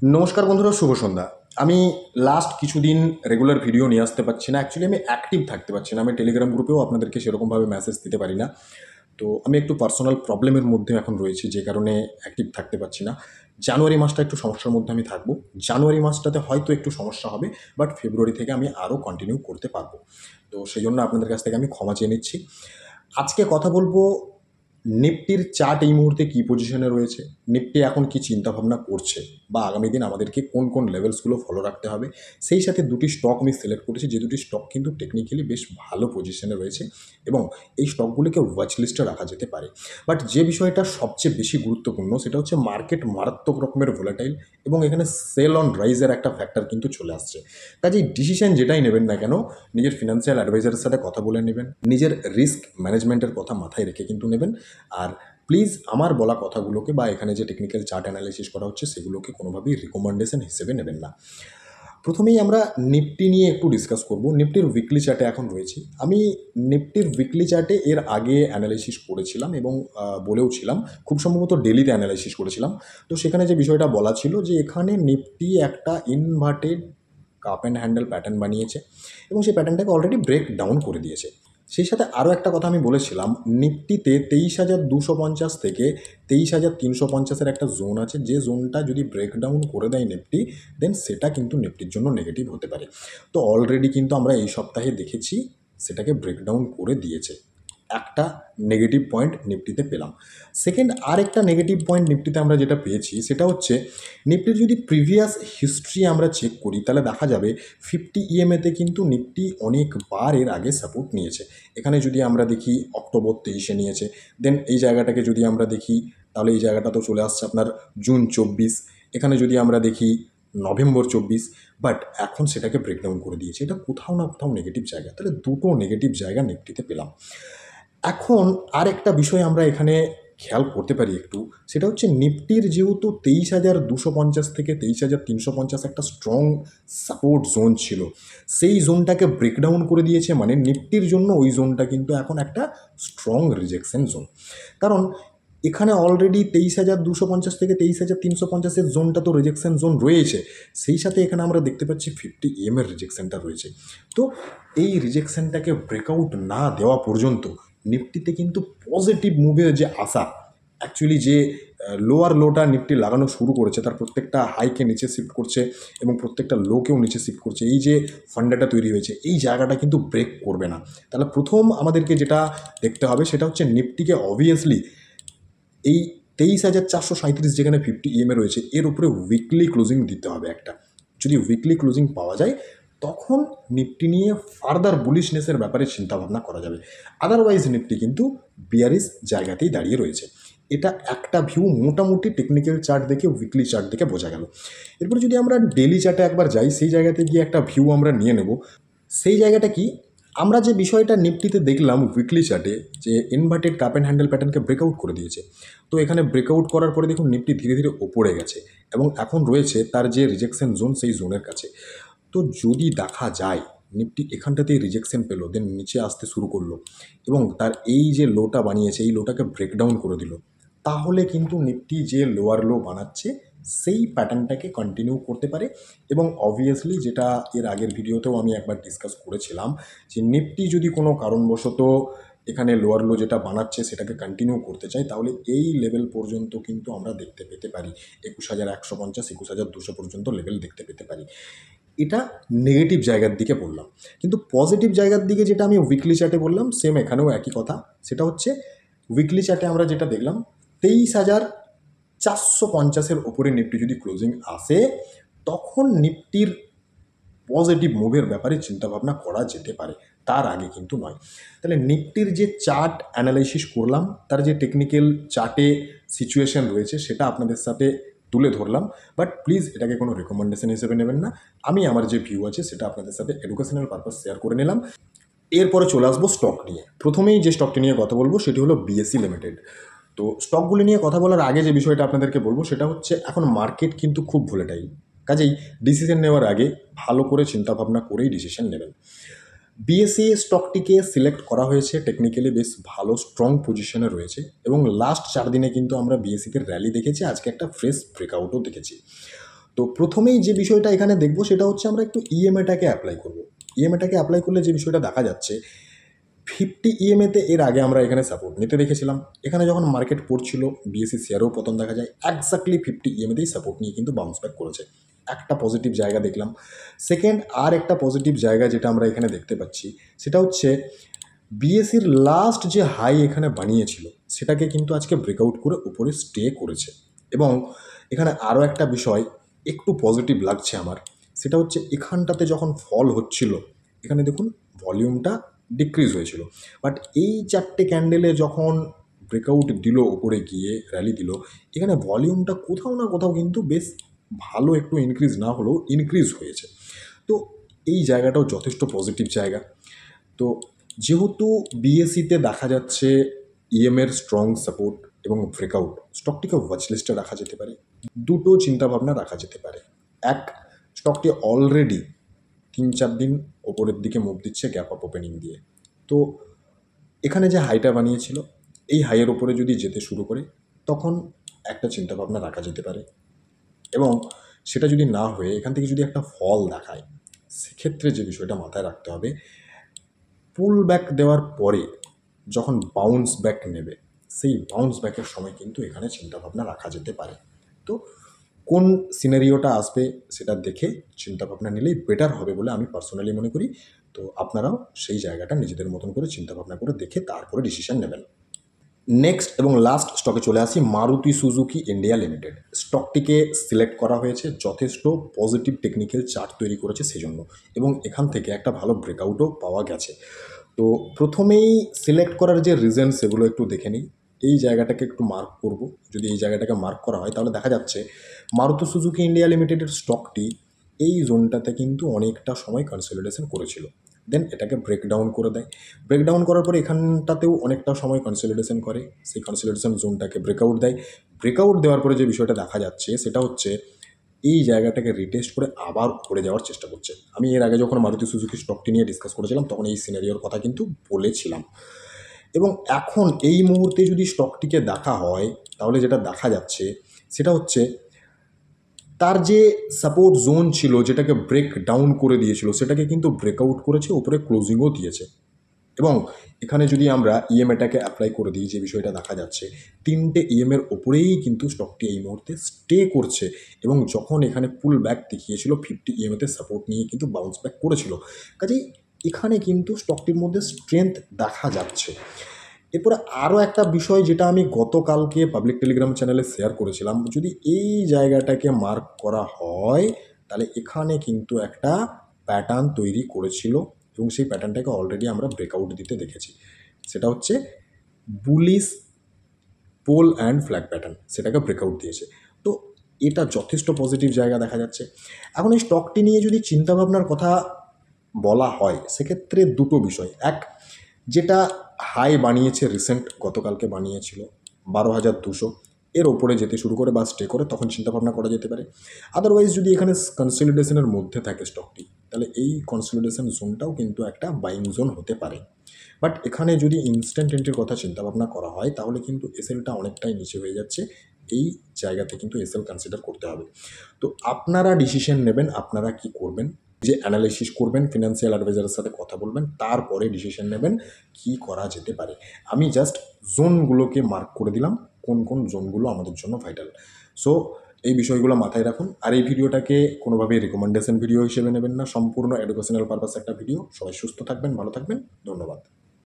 নমস্কার বন্ধুরা, শুভ সন্ধ্যা। আমি লাস্ট কিছুদিন রেগুলার ভিডিও নিয়ে আসতে পারছি না। অ্যাকচুয়ালি আমি অ্যাক্টিভ থাকতে পারছি না। আমি টেলিগ্রাম গ্রুপেও আপনাদেরকে সেরকমভাবে মেসেজ দিতে পারি না। তো আমি একটু পার্সোনাল প্রবলেমের মধ্যে এখন রয়েছি, যে কারণে অ্যাক্টিভ থাকতে পারছি না। জানুয়ারি মাসটা একটু সমস্যার মধ্যে আমি থাকবো। জানুয়ারি মাসটাতে হয়তো একটু সমস্যা হবে, বাট ফেব্রুয়ারি থেকে আমি আরও কন্টিনিউ করতে পারবো। তো সেই জন্য আপনাদের কাছ থেকে আমি ক্ষমা চেয়ে নিচ্ছি। আজকে কথা বলবো নিফটির চার্ট এই মুহূর্তে কী পজিশনে রয়েছে, নিফটি এখন কি চিন্তাভাবনা করছে, বা আগামী দিন আমাদেরকে কোন কোন লেভেলসগুলো ফলো রাখতে হবে। সেই সাথে দুটি স্টক আমি সিলেক্ট করেছি, যে দুটি স্টক কিন্তু টেকনিক্যালি বেশ ভালো পজিশনে রয়েছে এবং এই স্টকগুলিকে ওয়াচ লিস্টে রাখা যেতে পারে। বাট যে বিষয়টা সবচেয়ে বেশি গুরুত্বপূর্ণ সেটা হচ্ছে মার্কেট মারাত্মক রকমের ভোলাটাইল এবং এখানে সেল অন রাইজের একটা ফ্যাক্টর কিন্তু চলে আসছে। কাজেই ডিসিশন যেটাই নেবেন না কেন, নিজের ফিনান্সিয়াল অ্যাডভাইজারের সাথে কথা বলে নেবেন, নিজের রিস্ক ম্যানেজমেন্টের কথা মাথায় রেখে কিন্তু নেবেন। আর প্লিজ আমার বলা কথাগুলোকে বা এখানে যে টেকনিক্যাল চার্ট অ্যানালাইসিস করা হচ্ছে সেগুলোকে কোনোভাবেই রিকমেন্ডেশন হিসেবে নেবেন না। প্রথমেই আমরা নিফটি নিয়ে একটু ডিসকাস করব। নিফটির উইকলি চার্টে এখন রয়েছি। আমি নিফটির উইকলি চার্টে এর আগে অ্যানালাইসিস করেছিলাম এবং বলেও ছিলাম, খুব সম্ভবত ডেলিতে অ্যানালাইসিস করেছিলাম। তো সেখানে যে বিষয়টা বলা ছিল যে এখানে নিফটি একটা inverted cup and handle pattern বানিয়েছে এবং সেই প্যাটার্নটাকে অলরেডি ব্রেক ডাউন করে দিয়েছে। সেই সাথে আরও একটা কথা আমি বলেছিলাম, নিফটিতে 23,250 থেকে 23,350-এর একটা জোন আছে, যে জোনটা যদি ব্রেকডাউন করে দেয় নিফটি, দেন সেটা কিন্তু নিফটির জন্য নেগেটিভ হতে পারে। তো অলরেডি কিন্তু আমরা এই সপ্তাহে দেখেছি সেটাকে ব্রেকডাউন করে দিয়েছে। একটা নেগেটিভ পয়েন্ট নিফটিতে পেলাম। সেকেন্ড আরেকটা নেগেটিভ পয়েন্ট নিফটিতে আমরা যেটা পেয়েছি সেটা হচ্ছে, নিফটির যদি প্রিভিয়াস হিস্ট্রি আমরা চেক করি তাহলে দেখা যাবে 50 ইএমএতে কিন্তু নিফটি অনেকবার এর আগে সাপোর্ট নিয়েছে। এখানে যদি আমরা দেখি অক্টোবর 23-এ নিয়েছে, দেন এই জায়গাটাকে যদি আমরা দেখি তাহলে এই জায়গাটা তো চলে আসছে আপনার জুন 24। এখানে যদি আমরা দেখি নভেম্বর 24, বাট এখন সেটাকে ব্রেকডাউন করে দিয়েছে। এটা কোথাও না কোথাও নেগেটিভ জায়গা। তাহলে দুটো নেগেটিভ জায়গা নিফটিতে পেলাম। এখন আরেকটা বিষয় আমরা এখানে খেয়াল করতে পারি একটু, সেটা হচ্ছে নিফটির যেহেতু 23,250 থেকে 23,350 একটা স্ট্রং সাপোর্ট জোন ছিল, সেই জোনটাকে ব্রেকডাউন করে দিয়েছে, মানে নিফটির জন্য ওই জোনটা কিন্তু এখন একটা স্ট্রং রিজেকশন জোন। কারণ এখানে অলরেডি 23,250 থেকে 23,350-এর জোনটা তো রিজেকশন জোন রয়েছে, সেই সাথে এখানে আমরা দেখতে পাচ্ছি 50 এর রিজেকশনটা রয়েছে। তো এই রিজেকশনটাকে ব্রেকআউট না দেওয়া পর্যন্ত নিফটিতে কিন্তু পজিটিভ মুভের যে আশা, অ্যাকচুয়ালি যে লোয়ার লোটা নিফটি লাগানো শুরু করেছে তার প্রত্যেকটা হাইকে নিচে শিফট করছে এবং প্রত্যেকটা লোকেও নিচে শিফট করছে, এই যে ফান্ডাটা তৈরি হয়েছে এই জায়গাটা কিন্তু ব্রেক করবে না। তাহলে প্রথম আমাদেরকে যেটা দেখতে হবে সেটা হচ্ছে নিফটিকে অবভিয়াসলি এই 23,437 যেখানে 50 ইএমএ রয়েছে এর উপরে উইকলি ক্লোজিং দিতে হবে একটা। যদি উইকলি ক্লোজিং পাওয়া যায় তখন নিফটি নিয়ে ফার্দার বুলিশনেসের ব্যাপারে চিন্তাভাবনা করা যাবে। আদারওয়াইজ নিফটি কিন্তু বিয়ারিশ জায়গাতেই দাঁড়িয়ে রয়েছে। এটা একটা ভিউ মোটামুটি টেকনিক্যাল চার্ট দেখে, উইকলি চার্ট দেখে বোঝা গেল। এরপর যদি আমরা ডেলি চার্টে একবার যাই, সেই জায়গাতে গিয়ে একটা ভিউ আমরা নিয়ে নেব। সেই জায়গাটা কি, আমরা যে বিষয়টা নিফটিতে দেখলাম উইকলি চার্টে, যে ইনভার্টেড কাপ অ্যান্ড হ্যান্ডেল প্যাটার্নকে ব্রেকআউট করে দিয়েছে। তো এখানে ব্রেকআউট করার পরে দেখুন নিফটি ধীরে ধীরে ওপরে গেছে এবং এখন রয়েছে তার যে রিজেকশন জোন সেই জোনের কাছে। তো যদি দেখা যায় নিফটি এখানটাতেই রিজেকশন পেলো, দেন নিচে আসতে শুরু করলো এবং তার এই যে লোটা বানিয়েছে এই লোটাকে ব্রেকডাউন করে দিল, তাহলে কিন্তু নিফটি যে লোয়ার লো বানাচ্ছে সেই প্যাটার্নটাকে কন্টিনিউ করতে পারে। এবং অবভিয়াসলি যেটা এর আগের ভিডিওতেও আমি একবার ডিসকাস করেছিলাম, যে নিফটি যদি কোনো কারণবশত এখানে লোয়ার লো যেটা বানাচ্ছে সেটাকে কন্টিনিউ করতে চাই, তাহলে এই লেভেল পর্যন্ত কিন্তু আমরা দেখতে পেতে পারি 21,150, 21,200 পর্যন্ত লেভেল দেখতে পেতে পারি। এটা নেগেটিভ জায়গার দিকে বললাম, কিন্তু পজিটিভ জায়গার দিকে যেটা আমি উইকলি চার্টে বললাম সেম এখানেও একই কথা। সেটা হচ্ছে উইকলি চার্টে আমরা যেটা দেখলাম 23,450-এর ওপরে নিফটি যদি ক্লোজিং আসে তখন নিফটির পজিটিভ মুভের ব্যাপারে চিন্তাভাবনা করা যেতে পারে, তার আগে কিন্তু নয়। তাহলে নিফটির যে চার্ট অ্যানালাইসিস করলাম, তার যে টেকনিক্যাল চার্টে সিচুয়েশন রয়েছে সেটা আপনাদের সাথে তুলে ধরলাম, বাট প্লিজ এটাকে কোনো রেকমেন্ডেশন হিসেবে নেবেন না। আমি আমার যে ভিউ আছে সেটা আপনাদের সাথে এডুকেশনাল পারপাস শেয়ার করে নিলাম। এরপরে চলে আসবো স্টক নিয়ে। প্রথমেই যে স্টকটি নিয়ে কথা বলবো সেটি হলো বিএসসি লিমিটেড। তো স্টকগুলি নিয়ে কথা বলার আগে যে বিষয়টা আপনাদেরকে বলবো সেটা হচ্ছে, এখন মার্কেট কিন্তু খুব ভোলেটাইল, কাজেই ডিসিশন নেওয়ার আগে ভালো করে চিন্তাভাবনা করেই ডিসিশন নেবেন। বিএসসি স্টকটিকে সিলেক্ট করা হয়েছে, টেকনিক্যালি বেশ ভালো স্ট্রং পজিশনে রয়েছে এবং লাস্ট 4 দিনে কিন্তু আমরা বিএসসিতে র্যালি দেখেছি, আজকে একটা ফ্রেশ ব্রেকআউটও দেখেছি। তো প্রথমেই যে বিষয়টা এখানে দেখবো সেটা হচ্ছে আমরা একটু ইএমআইটাকে অ্যাপ্লাই করব। ইএমআইটাকে অ্যাপ্লাই করলে যে বিষয়টা দেখা যাচ্ছে, 50 ইএমএতে এর আগে আমরা এখানে সাপোর্ট নিতে দেখেছিলাম। এখানে যখন মার্কেট পড়ছিল, বিএসসি শেয়ারও পতন দেখা যায়, এক্স্যাক্টলি 50 ইএমএতেই সাপোর্ট নিয়ে কিন্তু বাউন্স ব্যাক করেছে। একটা পজিটিভ জায়গা দেখলাম। সেকেন্ড, আর একটা পজিটিভ জায়গা যেটা আমরা এখানে দেখতে পাচ্ছি সেটা হচ্ছে বিএসসির লাস্ট যে হাই এখানে বানিয়েছিল সেটাকে কিন্তু আজকে ব্রেকআউট করে উপরে স্টে করেছে। এবং এখানে আরও একটা বিষয় একটু পজিটিভ লাগছে আমার, সেটা হচ্ছে এখানটাতে যখন ফল হচ্ছিল, এখানে দেখুন ভলিউমটা ডিক্রিজ হয়েছিল, বাট এই চারটে ক্যান্ডেলে যখন ব্রেকআউট দিল উপরে গিয়ে র্যালি দিল, এখানে ভলিউমটা কোথাও না কোথাও কিন্তু বেশ ভালো একটু ইনক্রিজ না হলেও ইনক্রিজ হয়েছে। তো এই জায়গাটাও যথেষ্ট পজিটিভ জায়গা। তো যেহেতু বিএসসিতে দেখা যাচ্ছে ইএমের স্ট্রং সাপোর্ট এবং ব্রেকআউট, স্টকটিকে ওয়াচ লিস্টে রাখা যেতে পারে। দুটো চিন্তাভাবনা রাখা যেতে পারে। এক, স্টকটি অলরেডি 3-4 দিন ওপরের দিকে মুভ দিচ্ছে গ্যাপ আপ ওপেনিং দিয়ে। তো এখানে যে হাইটা বানিয়েছিল, এই হাইয়ের ওপরে যদি যেতে শুরু করে তখন একটা চিন্তাভাবনা রাখা যেতে পারে। এবং সেটা যদি না হয়ে এখান থেকে যদি একটা ফল দেখায়, সেক্ষেত্রে যে বিষয়টা মাথায় রাখতে হবে, পুল ব্যাক দেওয়ার পরে যখন বাউন্স ব্যাক নেবে, সেই বাউন্স ব্যাকের সময় কিন্তু এখানে চিন্তাভাবনা রাখা যেতে পারে। তো কোন সিনারিওটা আসবে সেটা দেখে চিন্তাভাবনা নিলেই বেটার হবে বলে আমি পার্সোনালি মনে করি। তো আপনারাও সেই জায়গাটা নিজেদের মতন করে চিন্তাভাবনা করে দেখে তারপরে ডিসিশন নেবেন। নেক্সট এবং লাস্ট স্টকে চলে আসি, মারুতি সুজুকি ইন্ডিয়া লিমিটেড। স্টকটিকে সিলেক্ট করা হয়েছে, যথেষ্ট পজিটিভ টেকনিক্যাল চার্ট তৈরি করেছে সেজন্য, এবং এখান থেকে একটা ভালো ব্রেকআউটও পাওয়া গেছে। তো প্রথমেই সিলেক্ট করার যে রিজন সেগুলো একটু দেখে নিই। এই জায়গাটাকে একটু মার্ক করব। যদি এই জায়গাটাকে মার্ক করা হয় তাহলে দেখা যাচ্ছে মারুতি সুজুকি ইন্ডিয়া লিমিটেডের স্টকটি এই জোনটাতে কিন্তু অনেকটা সময় কনসলিডেশন করেছিল, দেন এটাকে ব্রেকডাউন করে দেয়। ব্রেকডাউন করার পরে এখানটাতেও অনেকটা সময় কনসলিডেশন করে, সেই কনসলিডেশন জোনটাকে ব্রেকআউট দেয়। ব্রেকআউট দেওয়ার পরে যে বিষয়টা দেখা যাচ্ছে সেটা হচ্ছে এই জায়গাটাকে রিটেস্ট করে আবার উপরে যাওয়ার চেষ্টা করছে। আমি এর আগে যখন মারুতি সুজুকি স্টকটি নিয়ে ডিসকাস করেছিলাম তখন এই সিনারিওর কথা কিন্তু বলেছিলাম। এবং এখন এই মুহূর্তে যদি স্টকটিকে দেখা হয় তাহলে যেটা দেখা যাচ্ছে সেটা হচ্ছে তার যে সাপোর্ট জোন ছিল যেটাকে ব্রেক ডাউন করে দিয়েছিল সেটাকে কিন্তু ব্রেকআউট করেছে, উপরে ক্লোজিংও দিয়েছে। এবং এখানে যদি আমরা ইএমএটাকে অ্যাপ্লাই করে দিই, যে বিষয়টা দেখা যাচ্ছে 3টে ইএমের ওপরেই কিন্তু স্টকটি এই মুহূর্তে স্টে করছে। এবং যখন এখানে পুল ব্যাক দেখিয়েছিল 50 ইএমএতে সাপোর্ট নিয়ে কিন্তু বাউন্স ব্যাক করেছিল, কাজেই এখানে কিন্তু স্টকটির মধ্যে স্ট্রেংথ দেখা যাচ্ছে। এরপরে আরও একটা বিষয় যেটা আমি গতকালকে পাবলিক টেলিগ্রাম চ্যানেলে শেয়ার করেছিলাম, যদি এই জায়গাটাকে মার্ক করা হয় তাহলে এখানে কিন্তু একটা প্যাটার্ন তৈরি করেছিল এবং সেই প্যাটার্নটাকে অলরেডি আমরা ব্রেকআউট দিতে দেখেছি। সেটা হচ্ছে bullish pole and flag pattern, সেটাকে ব্রেকআউট দিয়েছে। তো এটা যথেষ্ট পজিটিভ জায়গা দেখা যাচ্ছে। এখন এই স্টকটি নিয়ে যদি চিন্তাভাবনার কথা বলা হয় সেক্ষেত্রে দুটো বিষয়। এক, যেটা হাই বানিয়েছে রিসেন্ট, গতকালকে বানিয়েছিল 12,200, এর ওপরে যেতে শুরু করে বা স্টে করে তখন চিন্তাভাবনা করা যেতে পারে। আদারওয়াইজ যদি এখানে কনসলিডেশনের মধ্যে থাকে স্টকটি তাহলে এই কনসলিডেশন জোনটাও কিন্তু একটা বাইং জোন হতে পারে। বাট এখানে যদি ইনস্ট্যান্ট এন্ট্রির কথা চিন্তাভাবনা করা হয় তাহলে কিন্তু এসএলটা অনেকটাই নিচে হয়ে যাচ্ছে, এই জায়গাতে কিন্তু এসএল কনসিডার করতে হবে। তো আপনারা ডিসিশন নেবেন আপনারা কি করবেন, যে অ্যানালাইসিস করবেন, ফিনান্সিয়াল অ্যাডভাইজারের সাথে কথা বলবেন, তারপরে ডিসিশন নেবেন কি করা যেতে পারে। আমি জাস্ট জোনগুলোকে মার্ক করে দিলাম কোন কোন জোনগুলো আমাদের জন্য ভাইটাল। সো এই বিষয়গুলো মাথায় রাখুন। আর এই ভিডিওটাকে কোনোভাবেই রিকমেন্ডেশন ভিডিও হিসেবে নেবেন না, সম্পূর্ণ এডুকেশনাল পারপাস একটা ভিডিও। সবাই সুস্থ থাকবেন, ভালো থাকবেন, ধন্যবাদ।